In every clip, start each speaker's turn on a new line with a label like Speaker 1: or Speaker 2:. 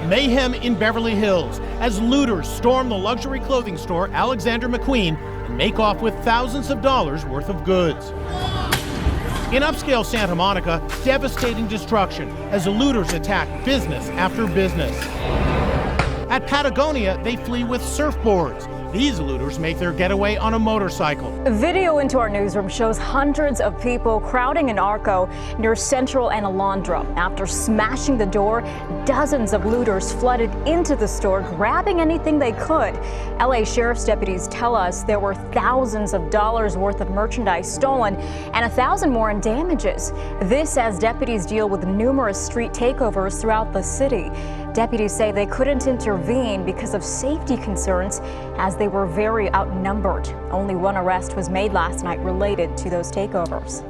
Speaker 1: Mayhem in Beverly Hills as looters storm the luxury clothing store Alexander McQueen and make off with thousands of dollars worth of goods. In upscale Santa Monica, devastating destruction as looters attack business after business. At Patagonia, they flee with surfboards. These looters make their getaway on a motorcycle.
Speaker 2: A video into our newsroom shows hundreds of people crowding an Arco near Central and Alondra. After smashing the door, dozens of looters flooded into the store, grabbing anything they could. LA Sheriff's deputies tell us there were thousands of dollars worth of merchandise stolen and 1,000 more in damages. This as deputies deal with numerous street takeovers throughout the city. Deputies say they couldn't intervene because of safety concerns as they were very outnumbered. Only one arrest was made last night related to those takeovers.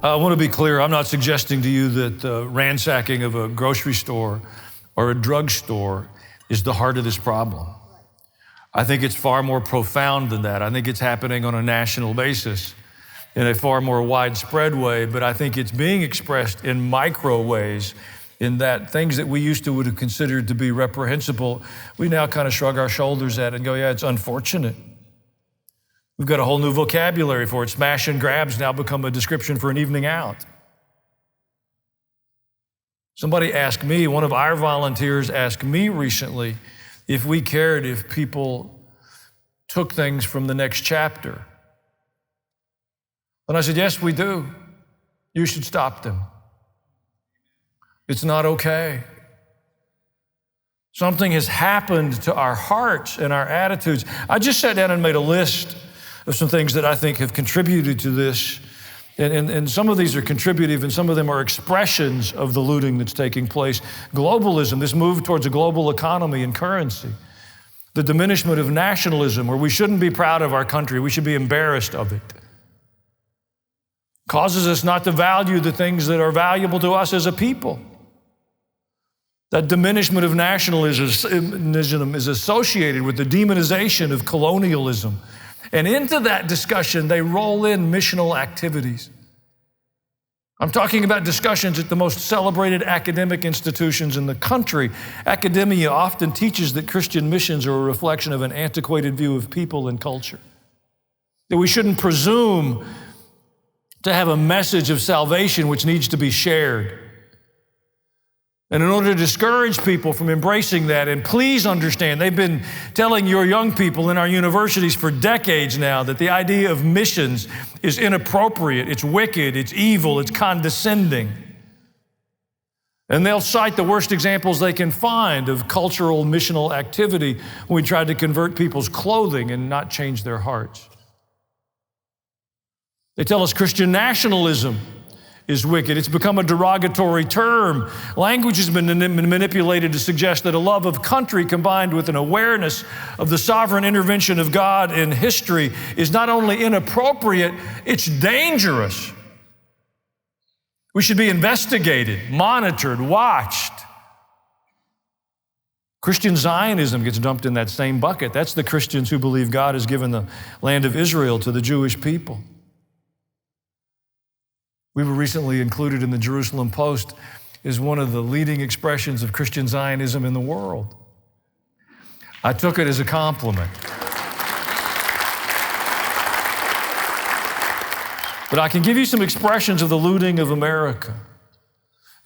Speaker 3: I want to be clear, I'm not suggesting to you that the ransacking of a grocery store or a drugstore is the heart of this problem. I think it's far more profound than that. I think it's happening on a national basis in a far more widespread way, but I think it's being expressed in micro ways, in that things that we used to would have considered to be reprehensible, we now kind of shrug our shoulders at and go, yeah, it's unfortunate. We've got a whole new vocabulary for it. Smash and grabs now become a description for an evening out. Somebody asked me, one of our volunteers asked me recently if we cared if people took things from the next chapter. And I said, yes, we do. You should stop them. It's not okay. Something has happened to our hearts and our attitudes. I just sat down and made a list of some things that I think have contributed to this. And some of these are contributive and some of them are expressions of the looting that's taking place. Globalism, this move towards a global economy and currency. The diminishment of nationalism, where we shouldn't be proud of our country, we should be embarrassed of it. Causes us not to value the things that are valuable to us as a people. That diminishment of nationalism is associated with the demonization of colonialism. And into that discussion, they roll in missional activities. I'm talking about discussions at the most celebrated academic institutions in the country. Academia often teaches that Christian missions are a reflection of an antiquated view of people and culture. That we shouldn't presume to have a message of salvation which needs to be shared. And in order to discourage people from embracing that, and please understand, they've been telling your young people in our universities for decades now that the idea of missions is inappropriate, it's wicked, it's evil, it's condescending. And they'll cite the worst examples they can find of cultural missional activity when we tried to convert people's clothing and not change their hearts. They tell us Christian nationalism is wicked. It's become a derogatory term. Language has been manipulated to suggest that a love of country combined with an awareness of the sovereign intervention of God in history is not only inappropriate, it's dangerous. We should be investigated, monitored, watched. Christian Zionism gets dumped in that same bucket. That's the Christians who believe God has given the land of Israel to the Jewish people. We were recently included in the Jerusalem Post as one of the leading expressions of Christian Zionism in the world. I took it as a compliment. But I can give you some expressions of the looting of America.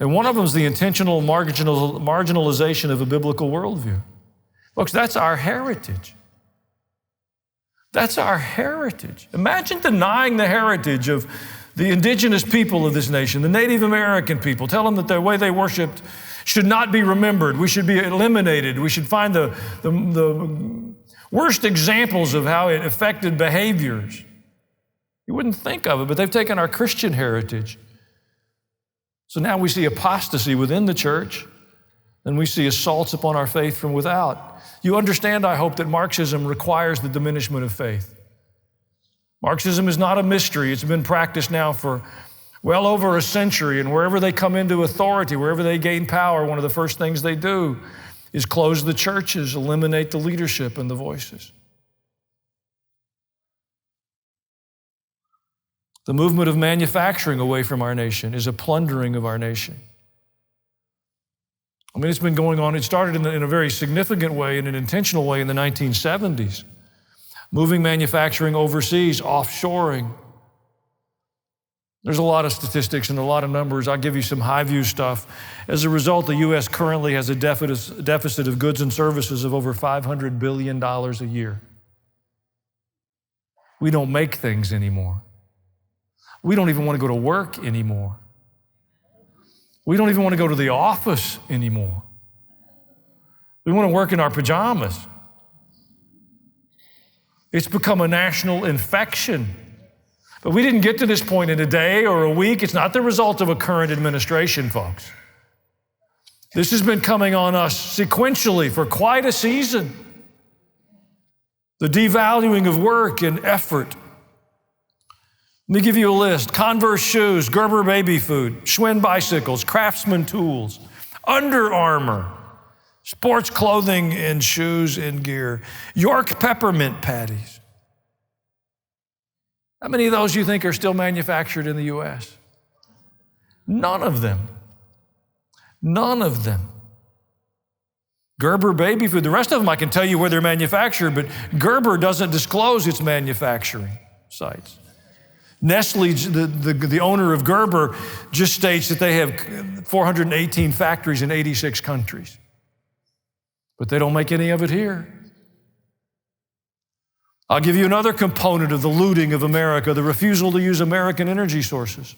Speaker 3: And one of them is the intentional marginalization of a biblical worldview. Folks, that's our heritage. That's our heritage. Imagine denying the heritage of the indigenous people of this nation, the Native American people. Tell them that the way they worshiped should not be remembered. We should be eliminated. We should find the worst examples of how it affected behaviors. You wouldn't think of it, but they've taken our Christian heritage. So now we see apostasy within the church, and we see assaults upon our faith from without. You understand, I hope, that Marxism requires the diminishment of faith. Marxism is not a mystery. It's been practiced now for well over a century, and wherever they come into authority, wherever they gain power, one of the first things they do is close the churches, eliminate the leadership and the voices. The movement of manufacturing away from our nation is a plundering of our nation. I mean, it's been going on. It started in a very significant way, in an intentional way in the 1970s. Moving manufacturing overseas, offshoring. There's a lot of statistics and a lot of numbers. I'll give you some high view stuff. As a result, the U.S. currently has a deficit of goods and services of over $500 billion a year. We don't make things anymore. We don't even want to go to work anymore. We don't even want to go to the office anymore. We want to work in our pajamas. It's become a national infection. But we didn't get to this point in a day or a week. It's not the result of a current administration, folks. This has been coming on us sequentially for quite a season. The devaluing of work and effort. Let me give you a list. Converse shoes, Gerber baby food, Schwinn bicycles, Craftsman tools, Under Armour, sports clothing and shoes and gear, York peppermint patties. How many of those you think are still manufactured in the U.S.? None of them. None of them. Gerber baby food, the rest of them I can tell you where they're manufactured, but Gerber doesn't disclose its manufacturing sites. Nestle, the owner of Gerber, just states that they have 418 factories in 86 countries. But they don't make any of it here. I'll give you another component of the looting of America, the refusal to use American energy sources.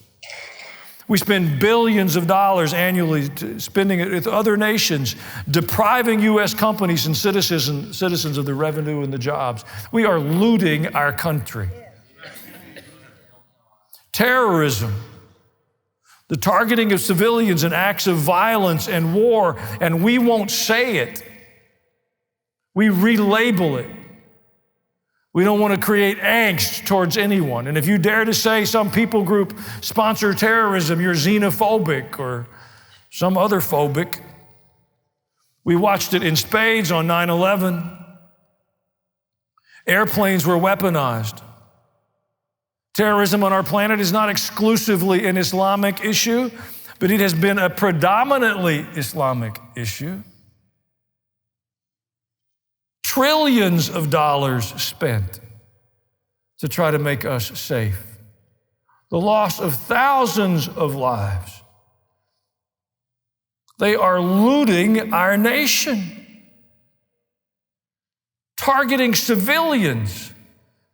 Speaker 3: We spend billions of dollars annually spending it with other nations, depriving U.S. companies and citizens of the revenue and the jobs. We are looting our country. Terrorism, the targeting of civilians and acts of violence and war, and we won't say it. We relabel it. We don't want to create angst towards anyone. And if you dare to say some people group sponsor terrorism, you're xenophobic or some other phobic. We watched it in spades on 9/11. Airplanes were weaponized. Terrorism on our planet is not exclusively an Islamic issue, but it has been a predominantly Islamic issue. Trillions of dollars spent to try to make us safe. The loss of thousands of lives. They are looting our nation, targeting civilians,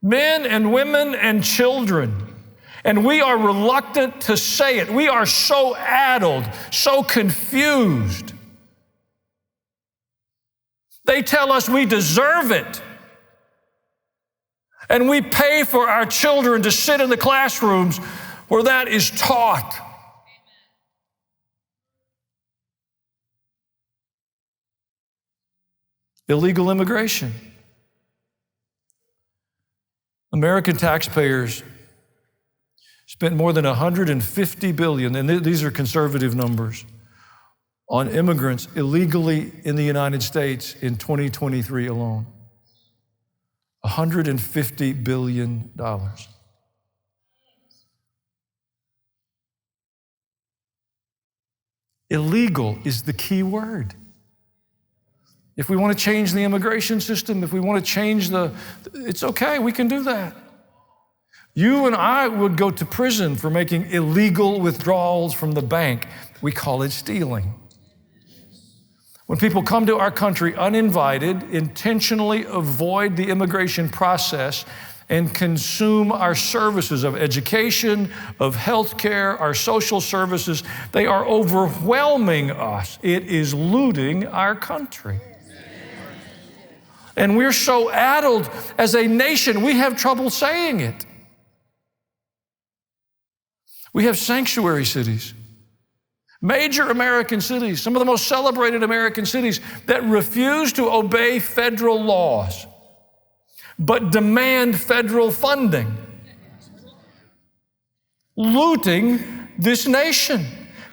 Speaker 3: men and women and children. And we are reluctant to say it. We are so addled, so confused. They tell us we deserve it. And we pay for our children to sit in the classrooms where that is taught. Illegal immigration. American taxpayers spent more than $150 billion, and these are conservative numbers, on immigrants illegally in the United States in 2023 alone. $150 billion. Illegal is the key word. If we want to change the immigration system, if we want to change it's okay, we can do that. You and I would go to prison for making illegal withdrawals from the bank. We call it stealing. When people come to our country uninvited, intentionally avoid the immigration process and consume our services of education, of health care, our social services, they are overwhelming us. It is looting our country. And we're so addled as a nation, we have trouble saying it. We have sanctuary cities. Major American cities, some of the most celebrated American cities that refuse to obey federal laws, but demand federal funding, looting this nation,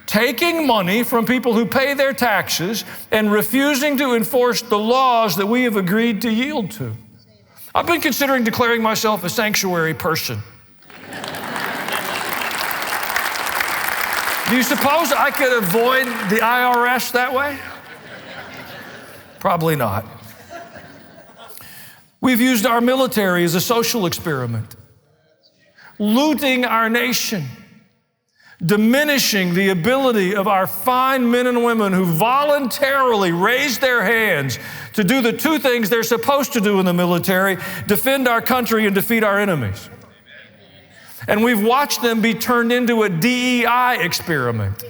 Speaker 3: taking money from people who pay their taxes and refusing to enforce the laws that we have agreed to yield to. I've been considering declaring myself a sanctuary person. Do you suppose I could avoid the IRS that way? Probably not. We've used our military as a social experiment, looting our nation, diminishing the ability of our fine men and women who voluntarily raised their hands to do the two things they're supposed to do in the military: defend our country and defeat our enemies. And we've watched them be turned into a DEI experiment.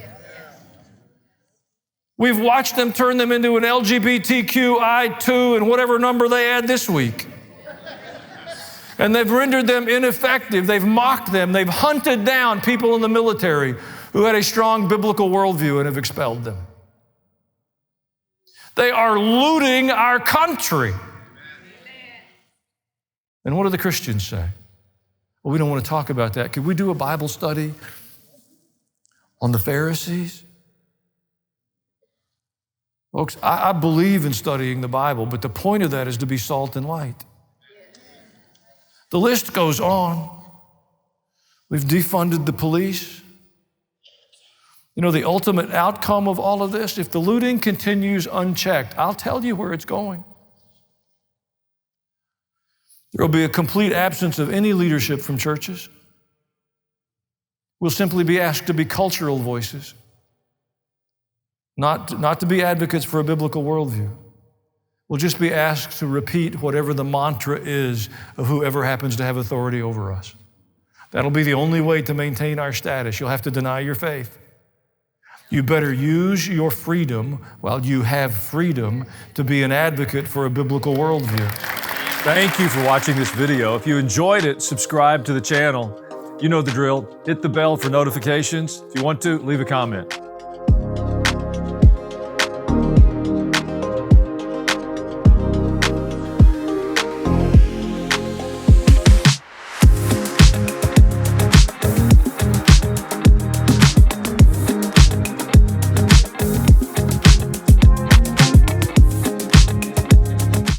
Speaker 3: We've watched them turn them into an LGBTQI2 and whatever number they add this week. And they've rendered them ineffective. They've mocked them. They've hunted down people in the military who had a strong biblical worldview and have expelled them. They are looting our country. And what do the Christians say? Well, we don't want to talk about that. Could we do a Bible study on the Pharisees? Folks, I believe in studying the Bible, but the point of that is to be salt and light. The list goes on. We've defunded the police. You know, the ultimate outcome of all of this, if the looting continues unchecked, I'll tell you where it's going. There will be a complete absence of any leadership from churches. We'll simply be asked to be cultural voices, not to be advocates for a biblical worldview. We'll just be asked to repeat whatever the mantra is of whoever happens to have authority over us. That'll be the only way to maintain our status. You'll have to deny your faith. You better use your freedom while you have freedom to be an advocate for a biblical worldview.
Speaker 4: Thank you for watching this video. If you enjoyed it, subscribe to the channel. You know the drill. Hit the bell for notifications. If you want to, leave a comment.